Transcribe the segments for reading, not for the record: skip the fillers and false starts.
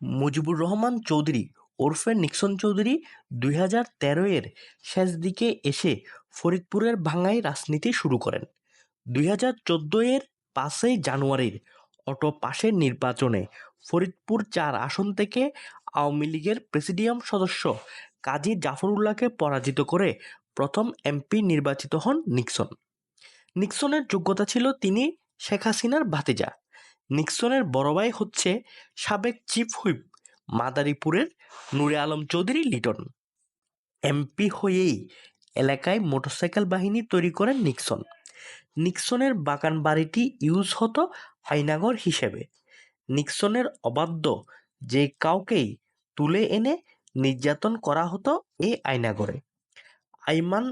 মুজিবুর রহমান চৌধুরী ওরফে নিক্সন চৌধুরী ২০১৩ এর শেষ দিকে এসে ফরিদপুরের ভাঙ্গায় রাজনীতি শুরু করেন। ২০১৪ এর ৫ই জানুয়ারির অটো পাসের নির্বাচনে ফরিদপুর-৪ আসন থেকে আওয়ামী লীগের প্রেসিডিয়াম সদস্য কাজী জাফরুল্লাহকে পরাজিত করে প্রথম এমপি নির্বাচিত হন নিক্সন। নিক্সনের যোগ্যতা ছিল তিনি শেখ হাসিনার ভাতিজা। নিক্সনের বড় ভাই হচ্ছে সাবেক চিফ হুইপ মাদারীপুরের নূরে আলম চৌধুরী লিটন। এমপি হয়েই এলাকায় মোটরসাইকেল বাহিনী তৈরি করেন নিক্সন। নিক্সনের বাগান বাড়িটি ইউজ হতো আয়নাঘর হিসেবে। নিক্সনের অবাধ্য যে কাউকেই তুলে এনে নির্যাতন করা হতো এই আয়নাঘরে। আইমান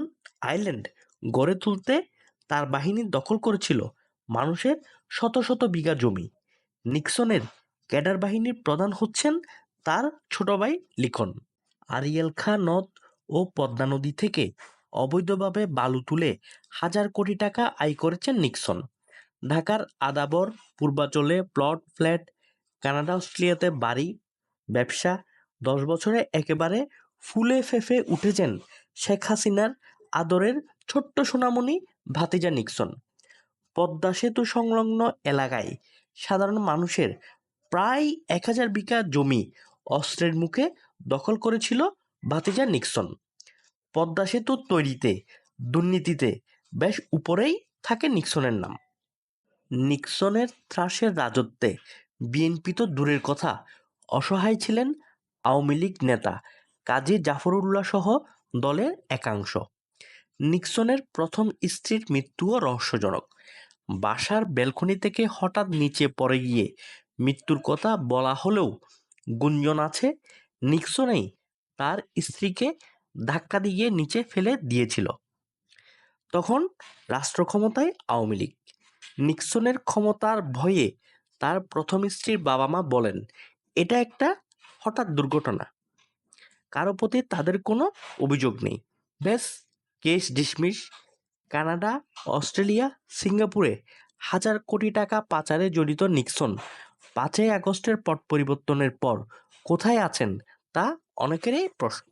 আইল্যান্ড গড়ে তুলতে তার বাহিনী দখল করেছিল মানুষের শত শত বিঘা জমি। নিক্সনের ক্যাডার বাহিনীর প্রধান হচ্ছেন তার ছোট ভাই লিখন। আড়িয়াল খাঁ নদ ও পদ্মা নদী থেকে অবৈধভাবে বালু তুলে হাজার কোটি টাকা আয় করেছেন নিক্সন। ঢাকার আদাবর পূর্বাঞ্চলে প্লট, ফ্ল্যাট, কানাডা, অস্ট্রেলিয়াতে বাড়ি, ব্যবসা, ১০ বছরে একেবারে ফুলে ফেঁপে উঠেছেন শেখ হাসিনার আদরের ছোট্ট সোনামণি ভাতিজা নিক্সন। পদ্মা সেতু সংলগ্ন এলাকায় সাধারণ মানুষের প্রায় ১,০০০ বিঘা জমি অস্ত্রের মুখে দখল করেছিল ভাতিজা নিক্সন। পদ্মা সেতু তৈরিতে, দুর্নীতিতে বেশ উপরেই থাকে নিক্সনের নাম। নিক্সনের ত্রাসের রাজত্বে বিএনপি তো দূরের কথা, অসহায় ছিলেন আওয়ামী লীগ নেতা কাজী জাফরুল্লাহ সহ দলের একাংশ। নিক্সনের প্রথম স্ত্রীর মৃত্যুও রহস্যজনক। বাসার ব্যালকনি থেকে হঠাৎ নিচে পড়ে গিয়ে মৃত্যুর কথা বলা হলেও গুঞ্জন আছে নিক্সনই তার স্ত্রীকে ধাক্কা দিয়ে নিচে ফেলে দিয়েছিল। তখন রাষ্ট্র ক্ষমতায় আওয়ামী লীগ। নিক্সনের ক্ষমতার ভয়ে তার প্রথম স্ত্রীর বাবা মা বলেন, এটা একটা হঠাৎ দুর্ঘটনা, কারো প্রতি তাদের কোনো অভিযোগ নেই। ব্যাস, কেস ডিসমিস। কানাডা, অস্ট্রেলিয়া, সিঙ্গাপুরে হাজার কোটি টাকা পাচারে জড়িত নিক্সন ৫ই আগস্টের পট পরিবর্তনের পর কোথায় আছেন তা অনেকেরই প্রশ্ন।